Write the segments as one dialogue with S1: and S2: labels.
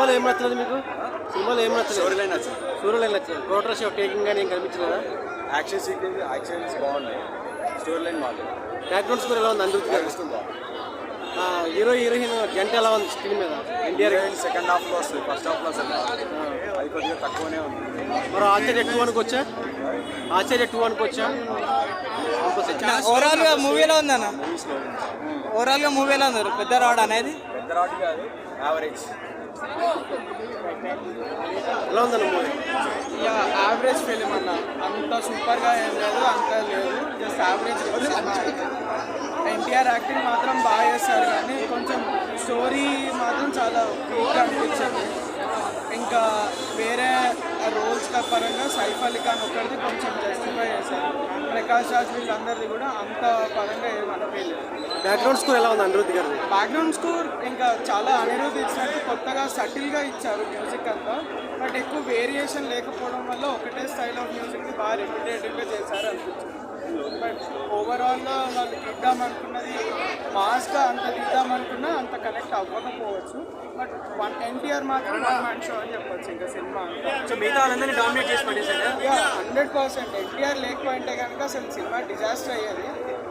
S1: సినిమాలో ఏం నచ్చలేదు మీకు? సినిమాలో ఏం నచ్చలేదు?
S2: స్టోరీ లైన్ నచ్చింది.
S1: స్టోరీ లైన్ నచ్చలేదు. ప్రోటోస్ ఆఫ్ టేకింగ్ కానీ ఏం కనిపించలేదా?
S2: యాక్షన్స్ బాగున్నాయి, స్టోరీ లైన్ బాగుంది.
S1: బ్యాక్గ్రౌండ్ స్కోర్ ఎలా ఉంది? అనిరుద్ధ్ గారు
S2: ఇస్తుంది బాగుంది.
S1: హీరో హీరోయిన్ జంట ఎలా ఉంది స్క్రీన్ మీద? ఎన్టీఆర్
S2: సెకండ్ హాఫ్లో వస్తుంది, ఫస్ట్ హాఫ్లో అసలు అది కొద్దిగా తక్కువనే ఉంది.
S1: మరి ఆచార్య 2 అనుకోవచ్చా? ఆచార్య 2 అనుకోవచ్చా?
S3: ఓవరాల్ గా మూవీ ఎలా ఉందన్న? ఓవరాల్ గా మూవీ ఎలా ఉంది? పెద్ద రాడ్ అనేది
S2: పెద్ద రాడ్ కాదు, యావరేజ్.
S1: ఎలా ఉందన్న మూవీ?
S3: యావరేజ్ ఫిలిం అన్న. అంత సూపర్ గా ఏం లేదు, అంత లేదు, జస్ట్ యావరేజ్. ఎన్టీఆర్ యాక్టింగ్ మాత్రం బాగా చేస్తారు, కానీ కొంచెం స్టోరీ మాత్రం చాలా వీక్గా అనిపించింది. ఇంకా వేరే రోల్స్ పరంగా సైఫ్ అలీ ఖాన్ ఒక్కరిది కొంచెం జస్టిఫై చేశారు. ప్రకాష్ రాజ్ వీళ్ళందరిది కూడా అంత పరంగా ఏమనిపించలేదు.
S1: బ్యాక్గ్రౌండ్ స్కోర్ ఎలా ఉంది అనిరుద్ధ్ గారిది?
S3: బ్యాక్గ్రౌండ్ స్కోర్ ఇంకా చాలా అనిరుద్ధ్ ఇచ్చినట్టు కొత్తగా సటిల్గా ఇచ్చారు మ్యూజిక్ అంతా. బట్ ఎక్కువ వేరియేషన్ లేకపోవడం వల్ల ఒకటే స్టైల్ ఆఫ్ మ్యూజిక్ని బాగా రిపీటేటివ్గా చేశారు అనిపించింది. బట్ ఓవరాల్గా వాళ్ళు తీద్దామనుకున్నది మాస్గా అంత తీద్దామనుకున్నా అంత కనెక్ట్ అవ్వకపోవచ్చు. బట్ ఎన్టీఆర్ మాత్రం 1 మ్యాన్ షో అని చెప్పొచ్చు ఇంకా సినిమా.
S1: సో మిగతా వాళ్ళందరినీ డామినేట్ చేసి పడేసాడు.
S3: 100% ఎన్టీఆర్ లేకపోయింటే కనుక అసలు సినిమా డిజాస్టర్ అయ్యేది.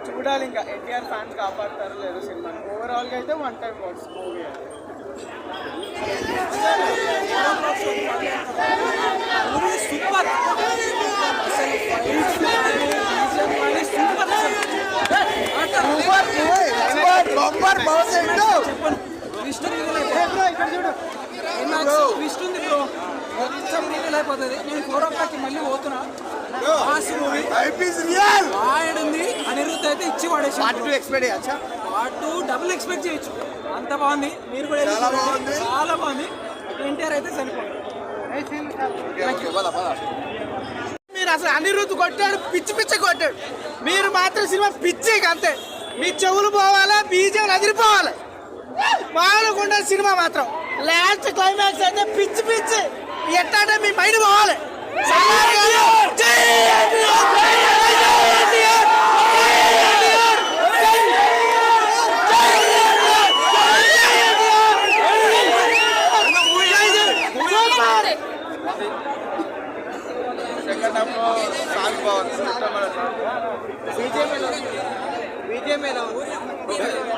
S3: చూడాలి ఇంకా ఎన్టీఆర్ ఫ్యాన్స్ కాపాడతారో లేదో సినిమాని. ఓవరాల్గా అయితే 1 టైం వాచ్ మూవీ అది.
S4: అయిపోతుంది. నేను 4 o'clock మళ్ళీ పోతున్నా. ఉంది అనిరుద్ధ్ అయితే ఇచ్చి పడేసి పార్ట్ 2 డబుల్ ఎక్స్పెక్ట్ చేయొచ్చు. అంత బాగుంది. మీరు కూడా చాలా బాగుంది. ఎన్టీఆర్ అయితే సరిపోయింది.
S3: మీరు అసలు అనిరుద్ధ్ కొట్టాడు, పిచ్చి పిచ్చి కొట్టాడు. మీరు మాత్రం సినిమా పిచ్చి అంతే. మీ చెవులు పోవాలా, బీజం అదిరిపోవాలి. మామూలుగా సినిమా మాత్రం లాస్ట్ క్లైమాక్స్ అయితే పిచ్చి పిచ్చి. ఎట్లా అంటే మీ మైండ్ పోవాలి. సెకండ్ హాఫ్లో సాంగ్ బాగుంది,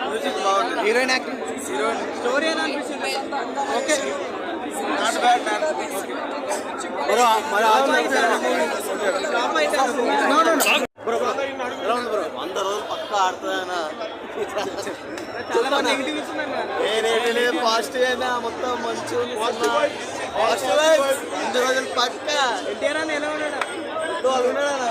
S3: మ్యూజిక్ బాగుంది, హీరోయిన్ యాక్టింగ్, స్టోరీ అని అనిపిస్తుంది. Okay, not bad man.
S1: ఎలా ఉంది బ్రో?
S2: 100 రోజులు పక్కా ఆడుతుందన్నా.
S3: చాలా నెగిటివ్ ఇస్తున్నాను.
S2: పాజిటివ్ అయినా మొత్తం మంచిగా 100 రోజులు పక్కా.
S3: ఎన్టీఆర్ అని ఎలా ఉన్నాడు?
S2: ఉన్నాడా?